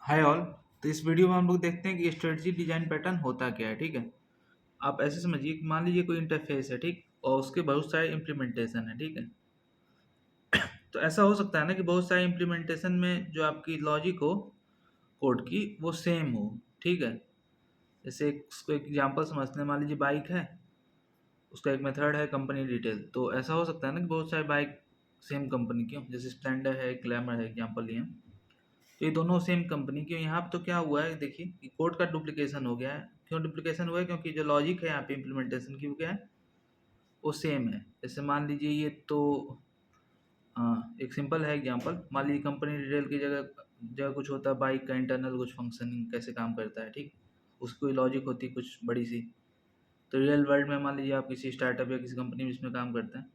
Hi all. तो इस video में हम लोग देखते हैं कि स्ट्रेटजी डिजाइन पैटर्न होता क्या है। ठीक है, आप ऐसे समझिए कि मान लीजिए कोई इंटरफेस है, ठीक, और उसके बहुत सारे इम्प्लीमेंटेशन है। ठीक है, तो ऐसा हो सकता है ना कि बहुत सारे इम्प्लीमेंटेशन में जो आपकी लॉजिक हो कोड की वो सेम हो। ठीक है, जैसे उसको एक एग्जांपल समझते हैं। मान लीजिए बाइक है, उसका एक मेथड है कंपनी डिटेल। तो ऐसा हो सकता है ना कि बहुत सारे बाइक सेम कंपनी की हो, जैसे स्प्लेंडर है, ग्लैमर है, एग्जाम्पल लिए। तो ये दोनों सेम कंपनी की। यहाँ पे तो क्या हुआ है, देखिए कि कोड का डुप्लीकेशन हो गया है। क्यों डुप्लीकेशन हुआ है? क्योंकि जो लॉजिक है यहाँ पे इम्प्लीमेंटेशन की वो क्या है, वो सेम है। जैसे मान लीजिए ये तो एक सिंपल है एग्जांपल। मान लीजिए कंपनी डिटेल की जगह जगह कुछ होता है बाइक का इंटरनल कुछ फंक्शनिंग कैसे काम करता है। ठीक, उसकी कोई लॉजिक होती है कुछ बड़ी सी। तो रियल वर्ल्ड में मान लीजिए आप किसी स्टार्टअप या किसी कंपनी में इसमें काम करते हैं,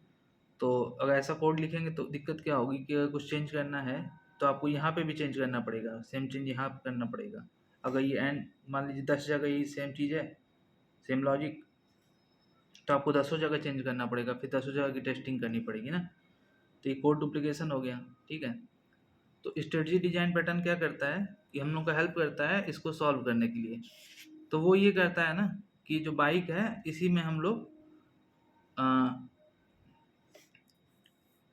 तो अगर ऐसा कोड लिखेंगे तो दिक्कत क्या होगी कि अगर कुछ चेंज करना है तो आपको यहाँ पे भी चेंज करना पड़ेगा, सेम चेंज यहाँ पे करना पड़ेगा। अगर ये एंड मान लीजिए 10 जगह यही सेम चीज़ है, सेम लॉजिक, तो आपको 10 जगह चेंज करना पड़ेगा, फिर 10 जगह की टेस्टिंग करनी पड़ेगी ना। तो ये कोड डुप्लीकेशन हो गया। ठीक है, तो स्ट्रेटजी डिजाइन पैटर्न क्या करता है कि हम लोग का हेल्प करता है इसको सॉल्व करने के लिए। तो वो ये करता है ना कि जो बाइक है इसी में हम लोग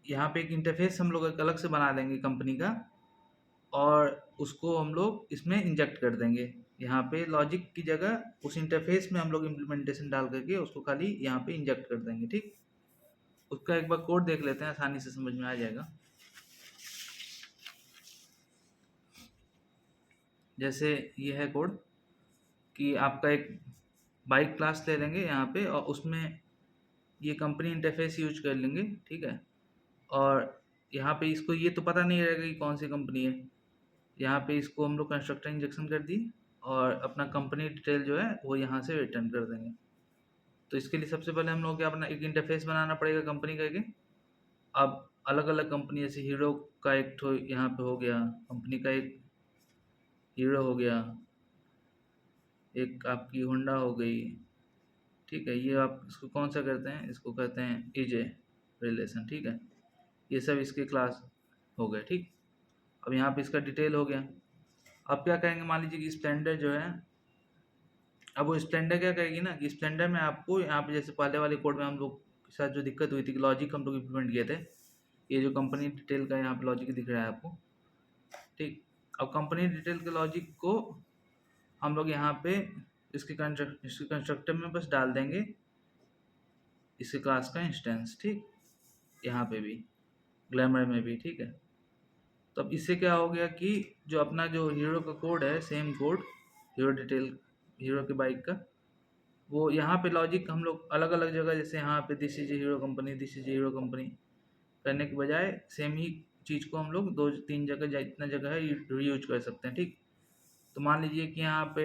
यहाँ पे एक इंटरफेस हम लोग एक अलग से बना देंगे कंपनी का, और उसको हम लोग इसमें इंजेक्ट कर देंगे। यहाँ पे लॉजिक की जगह उस इंटरफेस में हम लोग इम्प्लीमेंटेशन डाल करके उसको खाली यहाँ पे इंजेक्ट कर देंगे। ठीक, उसका एक बार कोड देख लेते हैं, आसानी से समझ में आ जाएगा। जैसे ये है कोड कि आपका एक बाइक क्लास ले लेंगे यहाँ पे, और उसमें ये कंपनी इंटरफेस यूज कर लेंगे। ठीक है, और यहाँ पे इसको ये तो पता नहीं रहेगा कि कौन सी कंपनी है। यहाँ पे इसको हम लोग कंस्ट्रक्टर इंजेक्शन कर दिए और अपना कंपनी डिटेल जो है वो यहाँ से रिटर्न कर देंगे। तो इसके लिए सबसे पहले हम लोग क्या, अपना एक इंटरफेस बनाना पड़ेगा कंपनी का। एक अब अलग अलग कंपनी, जैसे हीरो का एक तो यहाँ पे हो गया, कंपनी का एक हीरो हो गया, एक आपकी होंडा हो गई। ठीक है, ये आप इसको कौन सा करते हैं, इसको कहते हैं ईजे रिलेशन। ठीक है, ये सब इसके क्लास हो गए। ठीक, अब यहाँ पे इसका डिटेल हो गया। अब क्या करेंगे, मान लीजिए कि स्प्लेंडर जो है, अब वो स्प्लेंडर क्या करेगी ना कि स्प्लेंडर में आपको यहाँ पे जैसे पहले वाले कोड में हम लोग के साथ जो दिक्कत हुई थी कि लॉजिक हम लोग इम्प्लीमेंट किए थे, ये जो कंपनी डिटेल का यहाँ पे लॉजिक दिख रहा है आपको। ठीक, अब कंपनी डिटेल के लॉजिक को हम लोग यहाँ पे इसके कंस्ट्रक्टर में बस डाल देंगे इसके क्लास का इंस्टेंस। ठीक, यहाँ पे भी ग्लैमर में भी। ठीक है, तो अब इससे क्या हो गया कि जो अपना जो हीरो का कोड है, same code hero detail, hero की बाइक का, वो यहाँ पे लॉजिक हम लोग अलग अलग जगह, जैसे यहाँ पे this is hero company, this is hero company करने के बजाय सेम ही चीज़ को हम लोग दो तीन जगह जितना जगह है रीयूज कर सकते हैं। ठीक, तो मान लीजिए कि यहाँ पे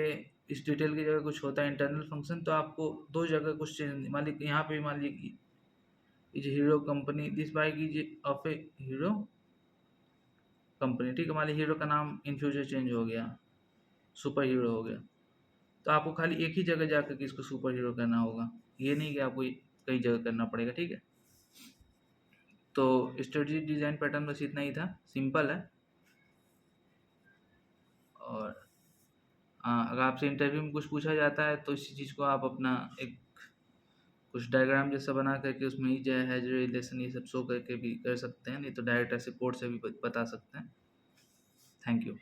इस डिटेल की जगह कुछ होता है इंटरनल फंक्शन, तो आपको दो जगह कुछ चेंज, मान लीजिए यहाँ पे मान लीजिए कि is hero company, this bike is of A hero company. ठीक है, मान लीजिए हीरो का नाम इन फ्यूचर चेंज हो गया, सुपर हीरो हो गया, तो आपको खाली एक ही जगह जाकर के इसको सुपर हीरो करना होगा, ये नहीं कि आपको कई जगह करना पड़ेगा। ठीक है, तो स्ट्रेटजी डिज़ाइन पैटर्न बस इतना ही था, सिंपल है। और अगर आपसे इंटरव्यू में कुछ पूछा जाता है तो इसी चीज़ को आप अपना एक कुछ डायग्राम जैसा बना करके उसमें ही जो है जो रिलेशन ये सब शो करके भी कर सकते हैं, नहीं तो डायरेक्ट ऐसे कोड से भी बता सकते हैं। Thank you.